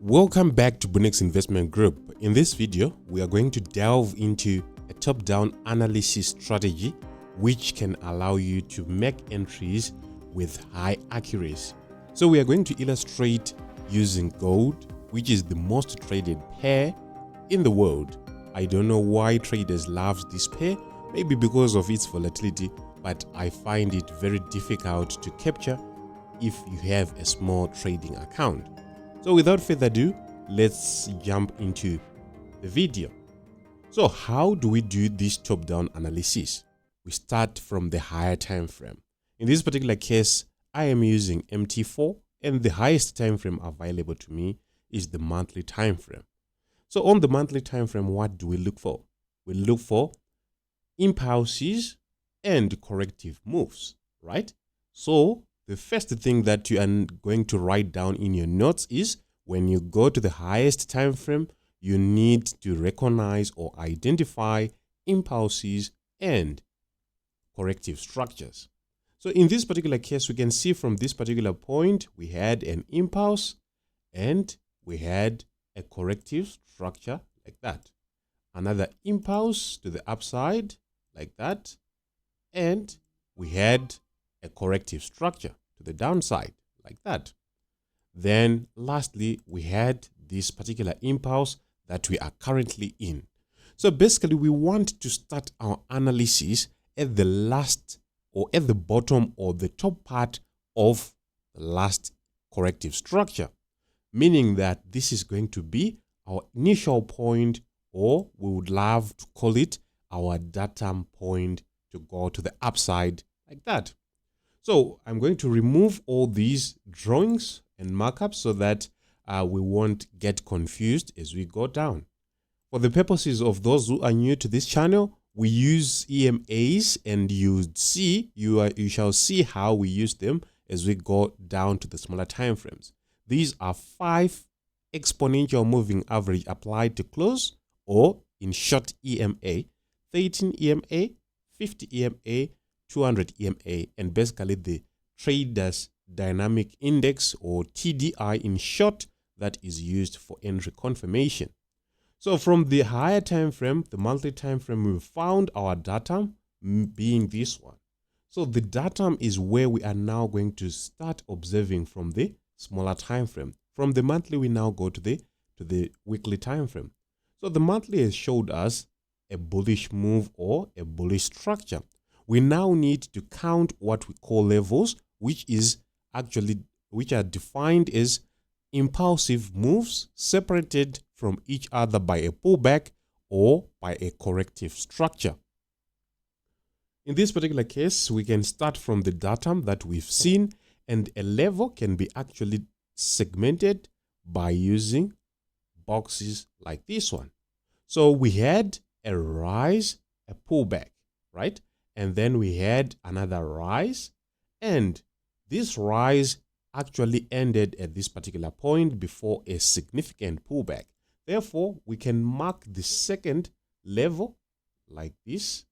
Welcome back to Bunnex Investment Group. In this video, we are going to delve into a top-down analysis strategy which can allow you to make entries with high accuracy. So we are going to illustrate using gold, which is the most traded pair in the world. I don't know why traders love this pair, maybe because of its volatility, but I find it very difficult to capture if you have a small trading account. So without further ado, let's jump into the video. So how do we do this top-down analysis? We start from the higher time frame. In this particular case, I am using MT4, and the highest time frame available to me is the monthly time frame. So on the monthly time frame, what do we look for? We look for impulses and corrective moves, right? So the first thing that you are going to write down in your notes is when you go to the highest time frame, you need to recognize or identify impulses and corrective structures. So in this particular case, we can see from this particular point, we had an impulse and we had a corrective structure like that. Another impulse to the upside like that. And we had a corrective structure to the downside like that. Then lastly, we had this particular impulse that we are currently in. So basically, we want to start our analysis at the last or at the bottom or the top part of the last corrective structure, meaning that this is going to be our initial point, or we would love to call it our datum point to go to the upside like that. So I'm going to remove all these drawings and markups so that we won't get confused as we go down. For the purposes of those who are new to this channel, we use EMAs, and you shall see how we use them as we go down to the smaller time frames. These are 5 exponential moving average applied to close, or in short EMA, 13 EMA, 50 EMA, 200 EMA, and basically the traders dynamic index, or TDI in short, that is used for entry confirmation. So from the higher time frame, the monthly time frame, we found our datum being this one. So the datum is where we are now going to start observing from the smaller time frame. From the monthly, we now go to the weekly time frame. So the monthly has showed us a bullish move or a bullish structure. We now need to count what we call levels, which are defined as impulsive moves separated from each other by a pullback or by a corrective structure. In this particular case, we can start from the datum that we've seen, and a level can be actually segmented by using boxes like this one. So we had a rise, a pullback, right? And then we had another rise, and this rise actually ended at this particular point before a significant pullback. Therefore, we can mark the second level like this.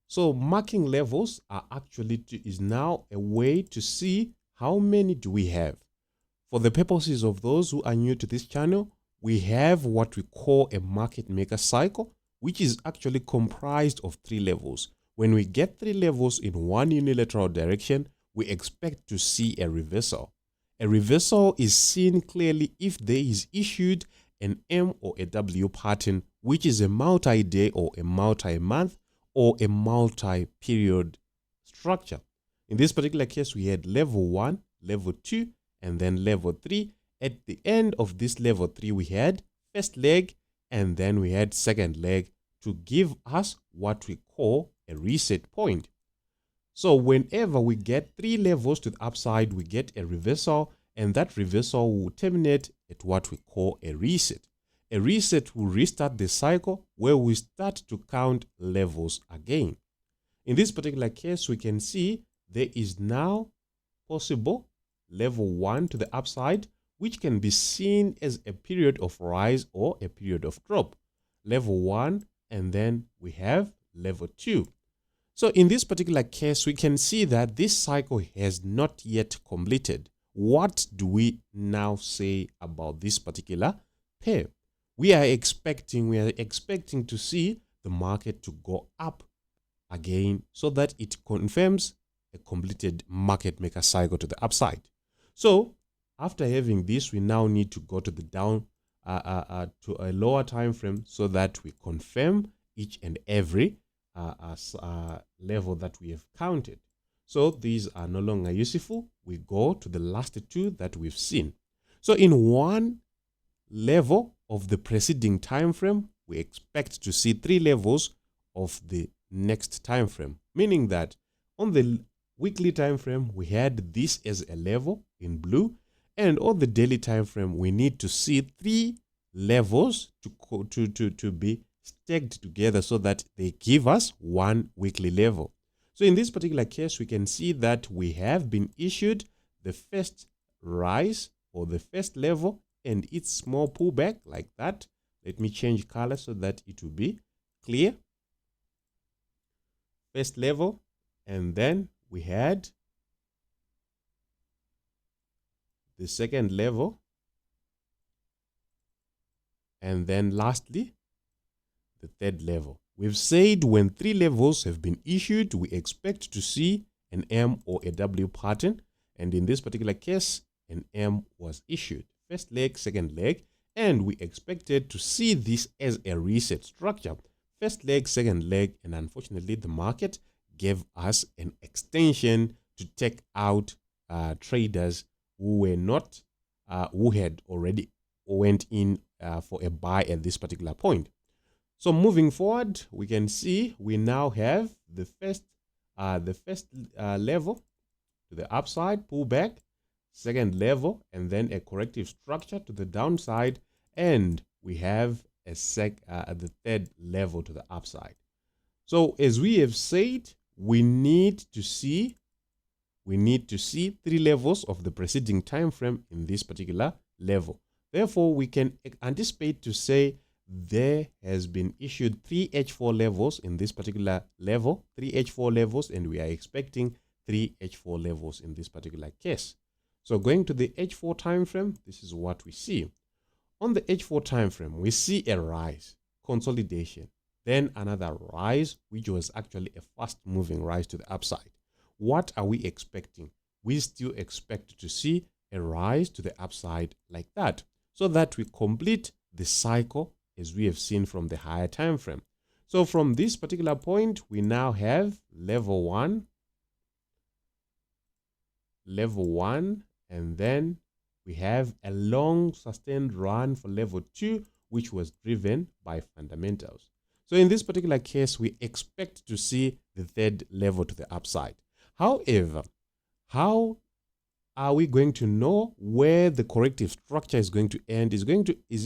So marking levels is now a way to see how many do we have. For the purposes of those who are new to this channel, we have what we call a market maker cycle, which is actually comprised of 3 levels. When we get 3 levels in one unilateral direction, we expect to see a reversal. A reversal is seen clearly if there is issued an M or a W pattern, which is a multi-day or a multi-month or a multi-period structure. In this particular case, we had level 1, level 2, and then level 3. At the end of this level 3, we had first leg, and then we had second leg to give us what we call a reset point. So whenever we get 3 levels to the upside, we get a reversal, and that reversal will terminate at what we call a reset. A reset will restart the cycle where we start to count levels again. In this particular case, we can see there is now possible level 1 to the upside, which can be seen as a period of rise or a period of drop. Level 1, and then we have level 2. So in this particular case, we can see that this cycle has not yet completed. what do we now say about this particular pair? We are expecting to see the market to go up again so that it confirms a completed market maker cycle to the upside. So after having this, we now need to go to the down to a lower time frame so that we confirm each and every level that we have counted. So these are no longer useful. We go to the last two that we've seen. So in one level of the preceding time frame, we expect to see 3 levels of the next time frame, meaning that on the weekly time frame we had this as a level in blue, and on the daily time frame we need to see 3 levels to be stacked together so that they give us one weekly level. So in this particular case, we can see that we have been issued the first rise or the first level and its small pullback like that. Let me change color so that it will be clear. First level, and then we had the second level, and then lastly the third level. We've said when 3 levels have been issued, we expect to see an M or a W pattern, and in this particular case an M was issued, first leg, second leg, and we expected to see this as a reset structure, first leg, second leg, and unfortunately the market gave us an extension to take out traders who were not who had already went in for a buy at this particular point. So moving forward, we can see we now have the first level to the upside, pullback, second level, and then a corrective structure to the downside, and we have the third level to the upside. So as we have said, we need to see 3 levels of the preceding time frame in this particular level. Therefore, we can anticipate to say there has been issued 3 H4 levels in this particular level, 3 H4 levels, and we are expecting 3 H4 levels in this particular case. So going to the H4 time frame, this is what we see. On the H4 time frame, we see a rise, consolidation, then another rise, which was actually a fast moving rise to the upside. What are we expecting? We still expect to see a rise to the upside like that, so that we complete the cycle as we have seen from the higher time frame. So from this particular point, we now have level 1, and then we have a long sustained run for level 2, which was driven by fundamentals. So in this particular case, we expect to see the third level to the upside. However, how are we going to know where the corrective structure is going to end? Is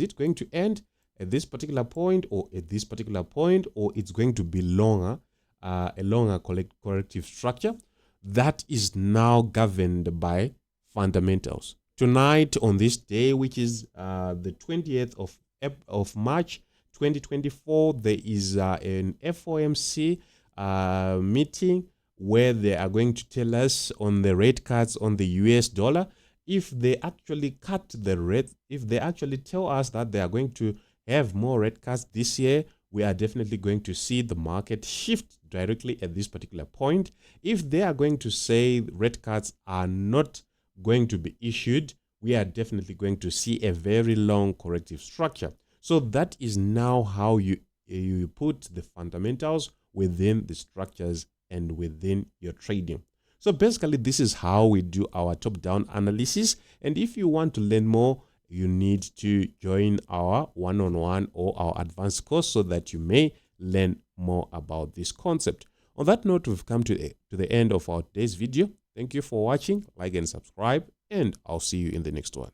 it going to end at this particular point or at this particular point, or it's going to be longer, a longer corrective structure? That is now governed by fundamentals. Tonight on this day, which is the 20th of March 2024, there is an FOMC meeting where they are going to tell us on the rate cuts on the US dollar. If they actually cut the rate, if they actually tell us that they are going to have more rate cuts this year, we are definitely going to see the market shift directly at this particular point. If they are going to say rate cuts are not going to be issued, we are definitely going to see a very long corrective structure. So that is now how you put the fundamentals within the structures and within your trading. So basically, this is how we do our top-down analysis. And if you want to learn more, you need to join our one-on-one or our advanced course so that you may learn more about this concept. On that note, we've come to the end of our today's video. Thank you for watching. Like and subscribe, and I'll see you in the next one.